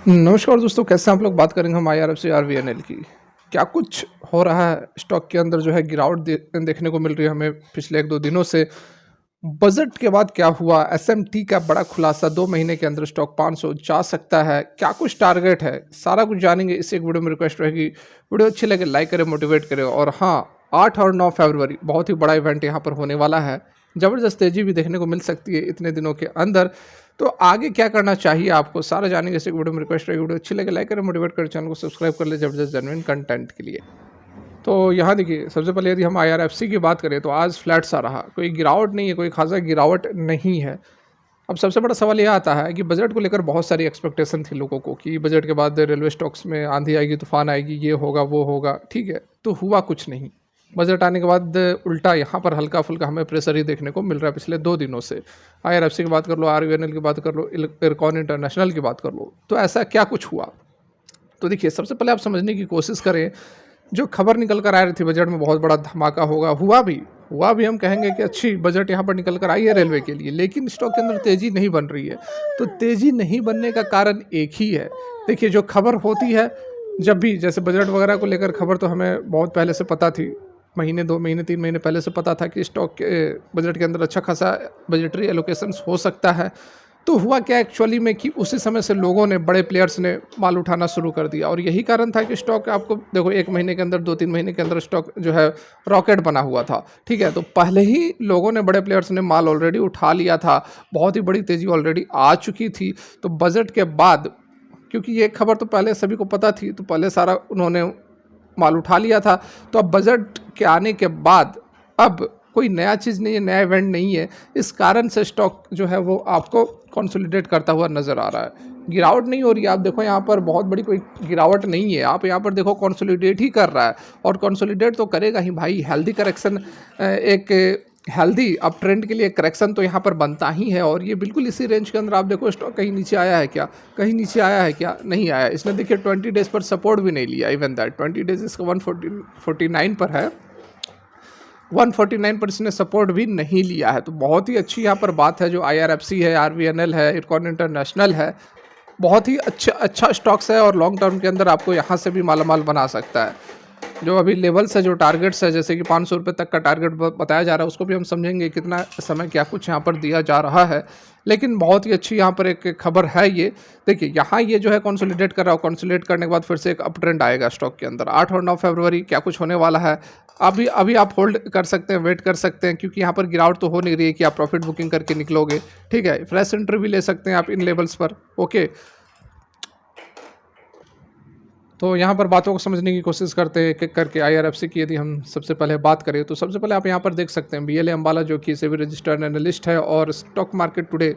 नमस्कार दोस्तों, कैसे हैं आप लोग। बात करेंगे हम आईआरएफसी आरवीएनएल की। क्या कुछ हो रहा है स्टॉक के अंदर, जो है गिरावट देखने को मिल रही है हमें पिछले 1-2 दिनों से। बजट के बाद क्या हुआ, एसएमटी का बड़ा खुलासा, 2 महीने के अंदर स्टॉक 500 जा सकता है, क्या कुछ टारगेट है, सारा कुछ जानेंगे। इस एक वीडियो में रिक्वेस्ट रहेगी, वीडियो अच्छी लगे लाइक करें, मोटिवेट करें। और हाँ, 8 और 9 फरवरी बहुत ही बड़ा इवेंट यहाँ पर होने वाला है। ज़बरदस्त तेज़ी भी देखने को मिल सकती है इतने दिनों के अंदर। तो आगे क्या करना चाहिए आपको, सारा जानेंगे इस एक वीडियो में। रिक्वेस्ट रहेगी, वीडियो अच्छी लगे लाइक करें, मोटिवेट करें, चैनल को सब्सक्राइब कर ले ज़बरदस्त जेन्युइन कंटेंट के लिए। तो यहाँ देखिए, सबसे पहले यदि हम आईआरएफसी की बात करें तो आज फ्लैट सा रहा, कोई गिरावट नहीं है, कोई खासा गिरावट नहीं है। अब सबसे बड़ा सवाल यह आता है कि बजट को लेकर बहुत सारी एक्सपेक्टेशन थी लोगों को कि बजट के बाद रेलवे स्टॉक्स में आंधी आएगी, तूफान आएगी, ये होगा वो होगा, ठीक है। तो हुआ कुछ नहीं। बजट आने के बाद उल्टा यहाँ पर हल्का फुल्का हमें प्रेशर ही देखने को मिल रहा है पिछले 2 दिनों से। आईआरएफसी की बात कर लो, आरवीएनएल की बात कर लो, इरकॉन इंटरनेशनल की बात कर लो, तो ऐसा क्या कुछ हुआ। तो देखिए, सबसे पहले आप समझने की कोशिश करें, जो खबर निकल कर आ रही थी बजट में बहुत बड़ा धमाका होगा, हुआ भी हम कहेंगे कि अच्छी बजट यहाँ पर निकल कर आई है रेलवे के लिए, लेकिन स्टॉक के अंदर तेज़ी नहीं बन रही है। तो तेज़ी नहीं बनने का कारण एक ही है। देखिए, जो खबर होती है, जब भी जैसे बजट वगैरह को लेकर खबर तो हमें बहुत पहले से पता थी, महीने 2 महीने 3 महीने पहले से पता था कि स्टॉक के बजट के अंदर अच्छा खासा बजटरी एलोकेशंस हो सकता है। तो हुआ क्या एक्चुअली में कि उसी समय से लोगों ने, बड़े प्लेयर्स ने माल उठाना शुरू कर दिया, और यही कारण था कि स्टॉक आपको देखो 1 महीने के अंदर, 2-3 महीने के अंदर स्टॉक जो है रॉकेट बना हुआ था, ठीक है। तो पहले ही लोगों ने, बड़े प्लेयर्स ने माल ऑलरेडी उठा लिया था, बहुत ही बड़ी तेज़ी ऑलरेडी आ चुकी थी। तो बजट के बाद, क्योंकि ये खबर तो पहले सभी को पता थी, तो पहले सारा उन्होंने माल उठा लिया था। तो अब बजट के आने के बाद अब कोई नया चीज़ नहीं है, नया इवेंट नहीं है, इस कारण से स्टॉक जो है वो आपको कंसोलिडेट करता हुआ नज़र आ रहा है। गिरावट नहीं हो रही है, आप देखो यहाँ पर बहुत बड़ी कोई गिरावट नहीं है, आप यहाँ पर देखो कंसोलिडेट ही कर रहा है, और कंसोलिडेट तो करेगा ही भाई। हेल्दी करेक्शन, एक हेल्दी अप ट्रेंड के लिए करेक्शन तो यहाँ पर बनता ही है, और ये बिल्कुल इसी रेंज के अंदर आप देखो स्टॉक कहीं नीचे आया है क्या, कहीं नीचे आया है क्या, नहीं आया। इसने देखिए 20 डेज़ पर सपोर्ट भी नहीं लिया, इवन दैट 20 डेज़ इसका 149 पर है, 149 पर इसने सपोर्ट भी नहीं लिया है। तो बहुत ही अच्छी यहाँ पर बात है, जो आईआरएफसी है, आरवीएनएल है, इरकॉन इंटरनेशनल है, बहुत ही अच्छा स्टॉक्स है, और लॉन्ग टर्म के अंदर आपको यहाँ से भी मालामाल बना सकता है। जो अभी लेवल्स है, जो टारगेट्स है, जैसे कि 500 रुपये तक का टारगेट बताया जा रहा है, उसको भी हम समझेंगे कितना समय क्या कुछ यहाँ पर दिया जा रहा है। लेकिन बहुत ही अच्छी यहाँ पर एक खबर है ये। देखिए, यहाँ ये जो है कंसोलिडेट कर रहा हो, कंसोलिडेट करने के बाद फिर से एक अप ट्रेंड आएगा स्टॉक के अंदर। 8 और 9 फरवरी क्या कुछ होने वाला है, अभी अभी आप होल्ड कर सकते हैं, वेट कर सकते हैं, क्योंकि यहाँ पर गिरावट तो हो नहीं रही है कि आप प्रॉफिट बुकिंग करके निकलोगे, ठीक है। फ्रेश एंट्री भी ले सकते हैं आप इन लेवल्स पर, ओके। तो यहाँ पर बातों को समझने की कोशिश करते हैं एक-एक करके। आईआरएफसी की यदि हम सबसे पहले बात करें, तो सबसे पहले आप यहाँ पर देख सकते हैं बीएलए अम्बाला, जो कि सेबी रजिस्टर्ड एनालिस्ट है और स्टॉक मार्केट टुडे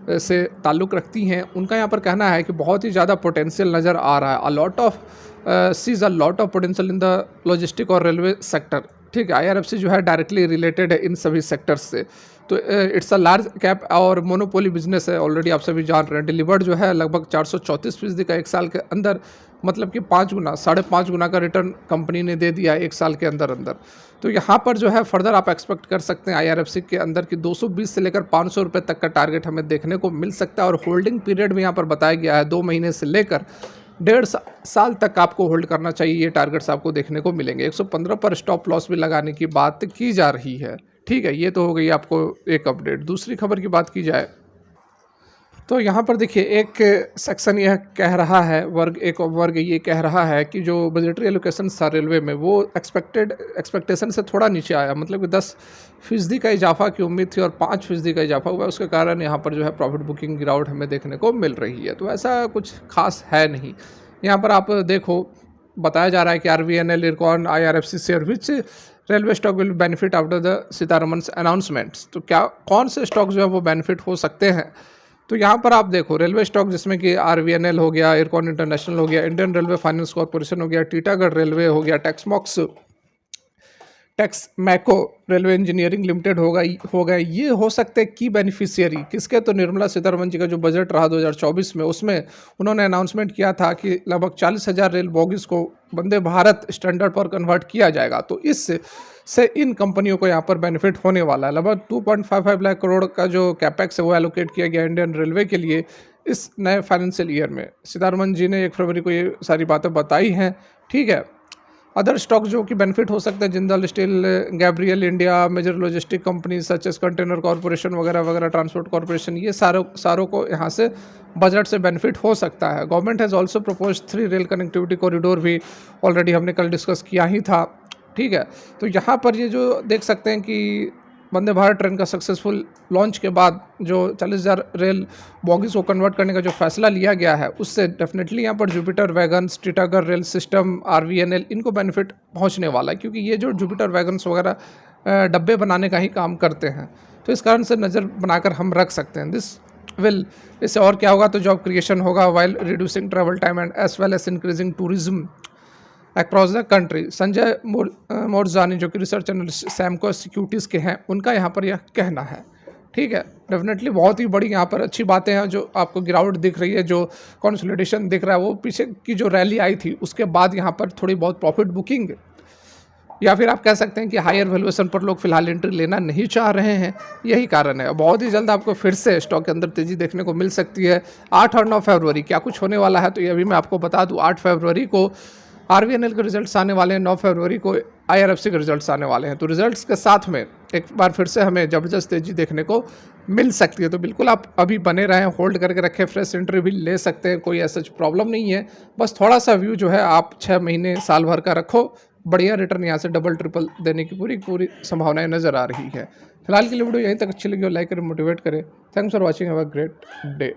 से ताल्लुक़ रखती हैं। उनका यहाँ पर कहना है कि बहुत ही ज़्यादा पोटेंशियल नज़र आ रहा है, sees a lot of potential in the logistic और रेलवे सेक्टर, ठीक है। आईआरएफसी जो है डायरेक्टली रिलेटेड है इन सभी सेक्टर्स से। तो इट्स अ लार्ज कैप और मोनोपोली बिजनेस है, ऑलरेडी आप सभी जान रहे हैं। डिलीवर्ड जो है लगभग 434% का एक साल के अंदर, मतलब कि 5 गुना, 5.5 गुना का रिटर्न कंपनी ने दे दिया है एक साल के अंदर अंदर। तो यहाँ पर जो है फर्दर आप एक्सपेक्ट कर सकते हैं आईआरएफसी के अंदर कि 220 से लेकर 500 रुपये तक का टारगेट हमें देखने को मिल सकता है, और होल्डिंग पीरियड भी यहाँ पर बताया गया है 2 महीने से लेकर 1.5 साल तक आपको होल्ड करना चाहिए। ये टारगेट्स आपको देखने को मिलेंगे। 115 पर स्टॉप लॉस भी लगाने की बात की जा रही है, ठीक है। ये तो हो गई आपको एक अपडेट। दूसरी खबर की बात की जाए, तो यहाँ पर देखिए एक सेक्शन यह कह रहा है, एक वर्ग ये कह रहा है कि जो बजटरी एलोकेशन था रेलवे में, वो एक्सपेक्टेशन से थोड़ा नीचे आया, मतलब कि 10% का इजाफा की उम्मीद थी और 5% का इजाफा हुआ। उसके कारण यहाँ पर जो है प्रॉफिट बुकिंग गिरावट हमें देखने को मिल रही है। तो ऐसा कुछ खास है नहीं। यहाँ पर आप देखो, बताया जा रहा है कि RVNL, IRCON, IRFC share which railway stock will benefit after the Sitharaman announcements. तो क्या कौन से स्टॉक जो है वो बेनिफिट हो सकते हैं। तो यहाँ पर आप देखो रेलवे स्टॉक, जिसमें कि आरवीएनएल हो गया, इरकॉन इंटरनेशनल हो गया, इंडियन रेलवे फाइनेंस कॉर्पोरेशन हो गया, टीटागढ़ रेलवे हो गया, टेक्स मैको रेलवे इंजीनियरिंग लिमिटेड होगा, ये हो सकते हैं की बेनिफिशियरी किसके। तो निर्मला सीतारमन जी का जो बजट रहा 2024 में, उसमें उन्होंने अनाउंसमेंट किया था कि लगभग 40,000 रेल बोगीज को वंदे भारत स्टैंडर्ड पर कन्वर्ट किया जाएगा। तो इससे इन कंपनियों को यहाँ पर बेनिफिट होने वाला है। लगभग 2.55 लाख करोड़ का जो कैपेक्स है वो एलोकेट किया गया इंडियन रेलवे के लिए इस नए फाइनेंशियल ईयर में। सीतारमन जी ने 1 फरवरी को ये सारी बातें बताई हैं, ठीक है। अदर स्टॉक जो कि बेनिफिट हो सकते हैं, Jindal steel, Gabriel India, major logistic company such as container corporation वगैरह वगैरह, ट्रांसपोर्ट कॉर्पोरेशन, ये सारों को यहाँ से बजट से बेनिफिट हो सकता है। Government has also propose 3 rail connectivity corridor भी ऑलरेडी हमने कल डिस्कस किया ही था, ठीक है। तो यहाँ पर ये जो देख सकते हैं कि वंदे भारत ट्रेन का सक्सेसफुल लॉन्च के बाद जो 40,000 रेल बॉगीज़ को कन्वर्ट करने का जो फैसला लिया गया है, उससे डेफिनेटली यहाँ पर Jupiter wagons, Titagarh rail system, RVNL, इनको बेनिफिट पहुँचने वाला है, क्योंकि ये जो जुपिटर वैगन्स वगैरह डब्बे बनाने का ही काम करते हैं। तो इस कारण से नज़र बनाकर हम रख सकते हैं। इससे और क्या होगा, तो जॉब क्रिएशन होगा while reducing travel time and as well as increasing tourism across the country. Sanjay Morjani जो कि रिसर्च एनालिस्ट सैमको सिक्योरिटीज़ के हैं, उनका यहाँ पर यह कहना है, ठीक है। डेफिनेटली बहुत ही बड़ी यहाँ पर अच्छी बातें हैं। जो आपको गिरावट दिख रही है, जो कंसोलिडेशन दिख रहा है, वो पीछे की जो रैली आई थी उसके बाद यहाँ पर थोड़ी बहुत प्रॉफिट बुकिंग, या फिर आप कह सकते हैं कि हायर वैल्यूएशन पर लोग फिलहाल एंट्री लेना नहीं चाह रहे हैं, यही कारण है। बहुत ही जल्द आपको फिर से स्टॉक के अंदर तेज़ी देखने को मिल सकती है। 8 और 9 फरवरी क्या कुछ होने वाला है, तो ये अभी मैं आपको बता दूँ। 8 फरवरी को आरवीएनएल के रिजल्ट्स आने वाले हैं, 9 फरवरी को आईआरएफसी के रिजल्ट्स आने वाले हैं। तो रिजल्ट्स के साथ में एक बार फिर से हमें ज़बरदस्त तेज़ी देखने को मिल सकती है। तो बिल्कुल आप अभी बने रहें, होल्ड करके रखें, फ्रेश एंट्री भी ले सकते हैं, कोई ऐसा प्रॉब्लम नहीं है। बस थोड़ा सा व्यू जो है आप 6 महीने साल भर का रखो, बढ़िया रिटर्न यहाँ से डबल ट्रिपल देने की पूरी संभावनाएं नज़र आ रही है। फिलहाल के लिए वीडियो यहीं तक अच्छी लगी हो लाइक करें, मोटिवेट करें। Thanks for watching, have a great day.